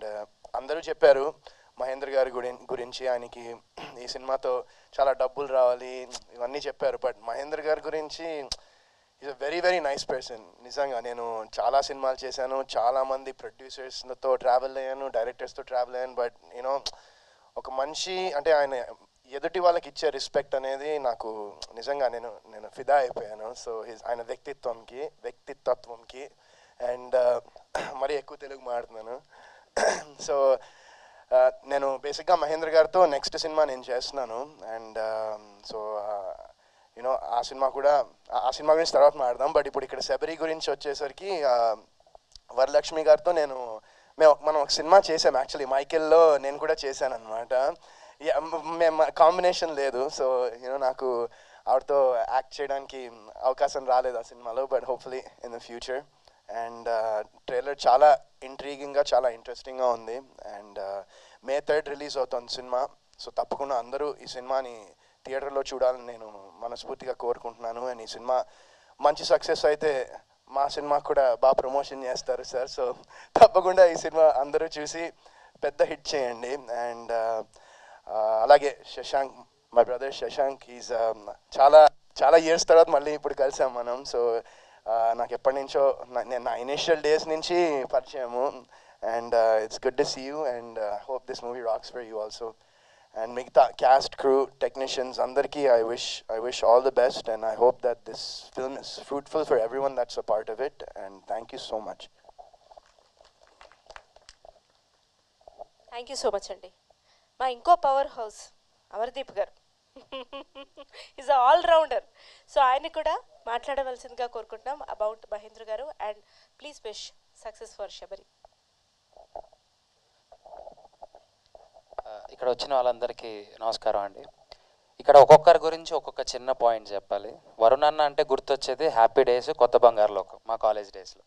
And అందరూ చెప్పారు మహేంద్ర గారి గురించి ఆయనకి ఈ సినిమాతో చాలా డబ్బులు రావాలి ఇవన్నీ చెప్పారు. బట్ మహేంద్ర గారి గురించి is a very very nice person. నిజంగా నేను చాలా సినిమాలు చేశాను, చాలామంది ప్రొడ్యూసర్స్తో ట్రావెల్ అయ్యాను, డైరెక్టర్స్తో ట్రావెల్ అయ్యాను. బట్ యూనో ఒక మనిషి అంటే ఆయన ఎదుటి వాళ్ళకి ఇచ్చే రెస్పెక్ట్ అనేది నాకు నిజంగా నేను ఫిదా అయిపోయాను. సో ఆయన వ్యక్తిత్వంకి అండ్ మరీ ఎక్కువ తెలుగు మాట్లాడుతున్నాను. సో నేను బేసిక్గా మహేంద్ర గారితో నెక్స్ట్ సినిమా నేను చేస్తున్నాను. అండ్ సో యూనో ఆ సినిమా గురించి తర్వాత మాట్లాడదాం. బట్ ఇప్పుడు ఇక్కడ శబరి గురించి వచ్చేసరికి వరలక్ష్మి గారితో మనం ఒక సినిమా చేసాం. యాక్చువల్లీ మైకేల్లో నేను కూడా చేశాను అనమాట. మేము కాంబినేషన్ లేదు. సో యూనో నాకు ఆవిడతో యాక్ట్ చేయడానికి అవకాశం రాలేదు ఆ సినిమాలో. But hopefully in the future. And trailer చాలా ఇంట్రీగింగ్గా చాలా ఇంట్రెస్టింగ్గా ఉంది. అండ్ May 3 రిలీజ్ అవుతుంది సినిమా. సో తప్పకుండా అందరూ ఈ సినిమాని థియేటర్లో చూడాలని నేను మనస్ఫూర్తిగా కోరుకుంటున్నాను. అండ్ ఈ సినిమా మంచి సక్సెస్ అయితే మా సినిమా కూడా బాగా ప్రమోషన్ చేస్తారు సార్. సో తప్పకుండా ఈ సినిమా అందరూ చూసి పెద్ద హిట్ చేయండి. అండ్ అలాగే Shashank, my brother Shashank, is చాలా ఇయర్స్ తర్వాత మళ్ళీ ఇప్పుడు కలిసాం మనం. సో నాకు ఎప్పటి నుంచో నా ఇనిషియల్ డేస్ నుంచి పరిచయము. And it's good to see you and hope this movie rocks for you also. And మిగతా క్యాస్ట్, క్రూ, టెక్నీషియన్స్ అందరికీ I wish all the best, and I hope that this film is fruitful for everyone that's a part of it. And thank you so much. Thank you so much అండి. మా ఇంకో power house Amardeep గారు is all rounder. So ఆయన కూడా మాట్లాడవలసిందిగా కోరుకుంటున్నాం about Mahendra గారు. And please wish success for Sabari. ఇక్కడ వచ్చిన వాళ్ళందరికీ నమస్కారం అండి. ఇక్కడ ఒక్కొక్కరి గురించి ఒక్కొక్క చిన్న పాయింట్ చెప్పాలి. వరుణ్ అన్న అంటే గుర్తొచ్చేది హ్యాపీ డేస్, కొత్త బంగారు లోకం మా కాలేజ్ డేస్లో.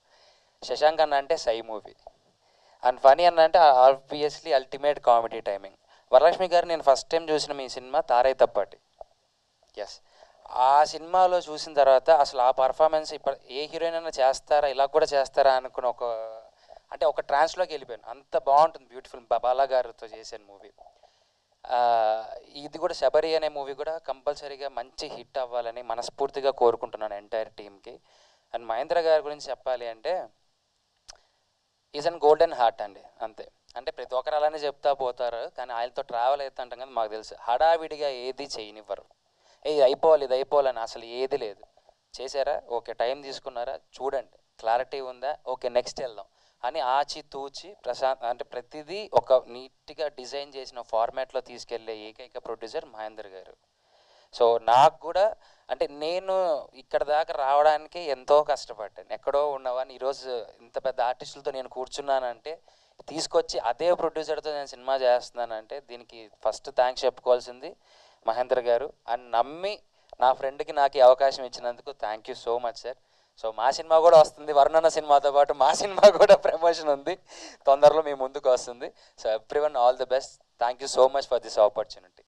శశాంక్ అన్న అంటే సై మూవీ. అండ్ ఫనీ అన్న అంటే obviously ultimate comedy timing. Varalakshmi గారు నేను ఫస్ట్ టైం చూసిన మీ సినిమా తారై తప్పటి. ఎస్, ఆ సినిమాలో చూసిన తర్వాత అసలు ఆ పర్ఫార్మెన్స్ ఇప్పుడు ఏ హీరోయిన్ అయినా చేస్తారా, ఇలా కూడా చేస్తారా అనుకున్న ఒక ట్రాన్స్లోకి వెళ్ళిపోయాను. అంత బాగుంటుంది, బ్యూటిఫుల్. బాలా గారితో చేసిన మూవీ. ఇది కూడా శబరి అనే మూవీ కూడా కంపల్సరీగా మంచి హిట్ అవ్వాలని మనస్ఫూర్తిగా కోరుకుంటున్నాను ఎంటైర్ టీమ్కి. అండ్ మహేంద్ర గారి గురించి చెప్పాలి అంటే ఈజ్ అన్ గోల్డెన్ హార్ట్ అండి, అంతే. అంటే ప్రతి ఒక్కరు అలానే చెప్తా పోతారు, కానీ ఆయనతో ట్రావెల్ అవుతుంటాం కదా, మాకు తెలుసు హడావిడిగా ఏది చేయనివ్వరు. ఇది అయిపోవాలని అసలు ఏది లేదు. చేశారా, ఓకే, టైం తీసుకున్నారా, చూడండి, క్లారిటీ ఉందా, ఓకే నెక్స్ట్ వెళ్దాం అని ఆచి తూచి అంటే ప్రతిదీ ఒక నీట్గా డిజైన్ చేసిన ఫార్మాట్లో తీసుకెళ్లే ఏకైక ప్రొడ్యూసర్ మహేంద్ర గారు. సో నాకు కూడా అంటే నేను ఇక్కడ దాకా రావడానికి ఎంతో కష్టపడ్డాను. ఎక్కడో ఉన్నవాని ఈరోజు ఇంత పెద్ద ఆర్టిస్టులతో నేను కూర్చున్నానంటే, తీసుకొచ్చి అదే ప్రొడ్యూసర్తో నేను సినిమా చేస్తున్నానంటే దీనికి ఫస్ట్ థ్యాంక్స్ చెప్పుకోవాల్సింది మహేంద్ర గారు. అని నమ్మి నా ఫ్రెండ్కి నాకు ఈ అవకాశం ఇచ్చినందుకు thank you so much sir. So మా సినిమా కూడా వస్తుంది, వరుణన్న సినిమాతో పాటు మా సినిమా కూడా ప్రమోషన్ ఉంది, తొందరలో మీ ముందుకు వస్తుంది. So everyone all the best. Thank you so much for this opportunity.